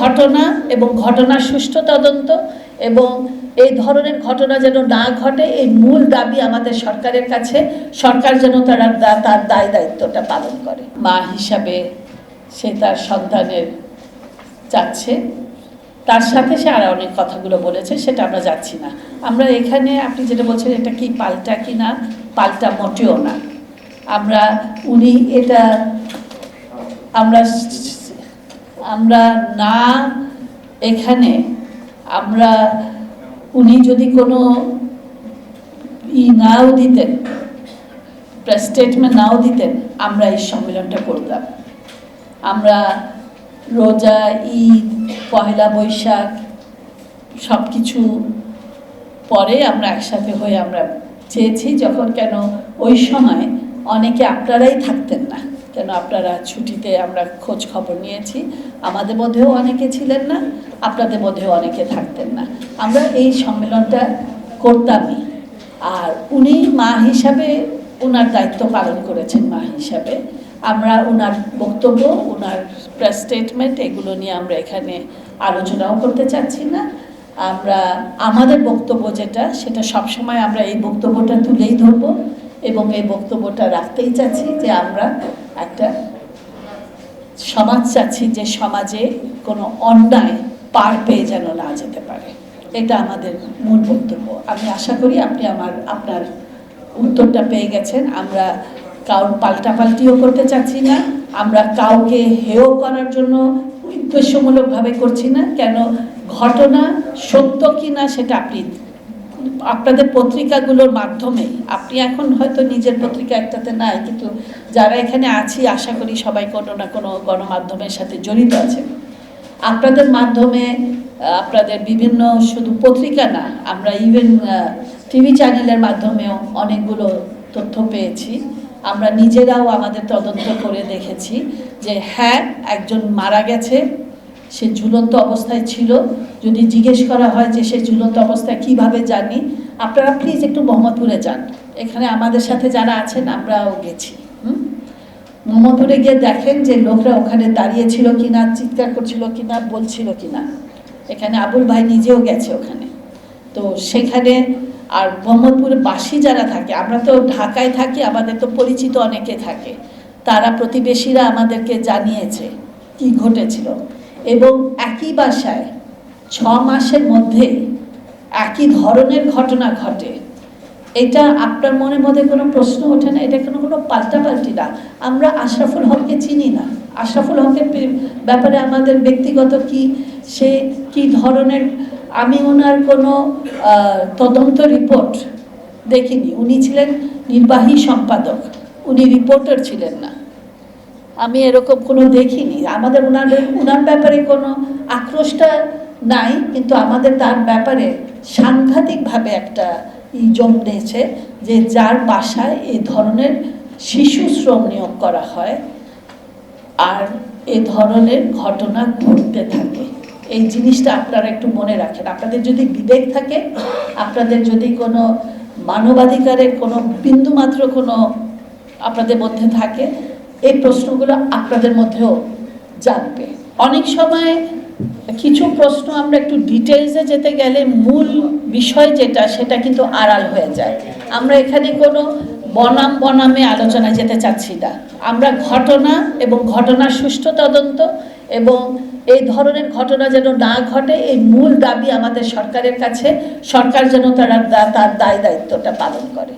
ঘটনা এবং ঘটনার সুষ্ঠু তদন্ত এবং এই ধরনের ঘটনা যেন না ঘটে এই মূল দাবি আমাদের সরকারের কাছে। সরকার যেন তার দায় দায়িত্বটা পালন করে। মা হিসাবে সে তার সন্তানের চাচ্ছে, তার সাথে সে আর অনেক কথাগুলো বলেছে, সেটা আমরা যাচ্ছি না। আমরা এখানে আপনি যেটা বলছেন এটা কি পাল্টা কি না, পাল্টা মোটেও না। উনি এটা আমরা না এখানে উনি যদি কোনো নাও দিতেন, প্রেস স্টেটমেন্ট নাও দিতেন, আমরা এই সম্মেলনটা করতাম। আমরা রোজা, ঈদ, পহেলা বৈশাখ সব কিছু পরে আমরা একসাথে হয়ে আমরা চেয়েছি। যখন কেন ওই সময় অনেকে আপনারাই থাকতেন না, কেন আপনারা ছুটিতে, আমরা খোঁজ খবর নিয়েছি, আমাদের মধ্যেও অনেকে ছিলেন না, আপনাদের মধ্যেও অনেকে থাকতেন না। আমরা এই সম্মেলনটা করতামই। আর উনি মা হিসাবে ওনার দায়িত্ব পালন করেছেন। মা হিসাবে আমরা ওনার বক্তব্য, ওনার প্রেস স্টেটমেন্ট এগুলো নিয়ে আমরা এখানে আলোচনাও করতে চাচ্ছি না। আমাদের বক্তব্য যেটা, সেটা সবসময় আমরা এই বক্তব্যটা তুলেই ধরব এবং এই বক্তব্যটা রাখতেই চাচ্ছি যে আমরা একটা সমাজ চাচ্ছি যে সমাজে কোনো অন্যায় পার পেয়ে যেন না যেতে পারে। এটা আমাদের মূল বক্তব্য। আমি আশা করি আপনি আপনার উত্তরটা পেয়ে গেছেন। আমরা কাউর পাল্টাপাল্টিও করতে চাচ্ছি না, আমরা কাউকে হেয় করার জন্য উদ্দেশ্যমূলকভাবে করছি না। কেন ঘটনা সত্য কি না সেটা আপনাদের পত্রিকাগুলোর মাধ্যমে, আপনি এখন হয়তো নিজের পত্রিকা একটাতে নাই, কিন্তু যারা এখানে আছি আশা করি সবাই কোনো না কোনো গণমাধ্যমের সাথে জড়িত আছেন। আপনাদের মাধ্যমে, আপনাদের বিভিন্ন শুধু পত্রিকা না, আমরা ইভেন টিভি চ্যানেলের মাধ্যমেও অনেকগুলো তথ্য পেয়েছি। আমরা নিজেরাও আমাদের তদন্ত করে দেখেছি যে হ্যাঁ, একজন মারা গেছে, সে ঝুলন্ত অবস্থায় ছিল। যদি জিজ্ঞেস করা হয় যে সে ঝুলন্ত অবস্থায় কিভাবে জানি, আপনারা প্লিজ একটু মোহাম্মদপুরে যান। এখানে আমাদের সাথে যারা আছেন আমরাও গেছি। মোহাম্মদপুরে গিয়ে দেখেন যে লোকরা ওখানে দাঁড়িয়ে ছিল কিনা, চিৎকার করছিল কিনা, বলছিল কিনা। এখানে আবুল ভাই নিজেও গেছে ওখানে। তো সেখানে আর মোহাম্মদপুরে বাসী যারা থাকে, আমরা তো ঢাকায় থাকি, আমাদের তো পরিচিত অনেকে থাকে, তারা প্রতিবেশীরা আমাদেরকে জানিয়েছে কি ঘটেছিল। এবং একই বাসায় 6 মাসের মধ্যে একই ধরনের ঘটনা ঘটে। এটা আপনার মনের মধ্যে কোনো প্রশ্ন ওঠে না? এটা কোনো পাল্টাপাল্টি না। আমরা আশরাফুল হককে চিনি না। আশরাফুল হকের ব্যাপারে আমাদের ব্যক্তিগত সে কি ধরনের, আমি ওনার কোনো তদন্ত রিপোর্ট দেখিনি। উনি ছিলেন নির্বাহী সম্পাদক, উনি রিপোর্টার ছিলেন না। আমি এরকম কোনো দেখিনি। আমাদের ওনার ব্যাপারে কোনো আক্রোশটা নাই, কিন্তু আমাদের তার ব্যাপারে সাংঘাতিকভাবে একটা জমেছে যে যার বাসায় এই ধরনের শিশু শ্রম নিয়োগ করা হয় আর এ ধরনের ঘটনা ঘটতে থাকে। এই জিনিসটা আপনারা একটু মনে রাখেন। আপনাদের যদি বিবেক থাকে, আপনাদের যদি কোনো মানবাধিকারের কোনো বিন্দুমাত্র কোনো আপনাদের মধ্যে থাকে, এই প্রশ্নগুলো আপনাদের মধ্যেও জানবে। অনেক সময় কিছু প্রশ্ন আমরা একটু ডিটেলসে যেতে গেলে মূল বিষয় যেটা, সেটা কিন্তু আড়াল হয়ে যায়। আমরা এখানে কোনো বনামে আলোচনায় যেতে চাচ্ছি না। আমরা ঘটনা এবং ঘটনার সুষ্ঠু তদন্ত এবং এই ধরনের ঘটনা যেন না ঘটে এই মূল দাবি আমাদের সরকারের কাছে। সরকার যেন তার দায় দায়িত্বটা পালন করে।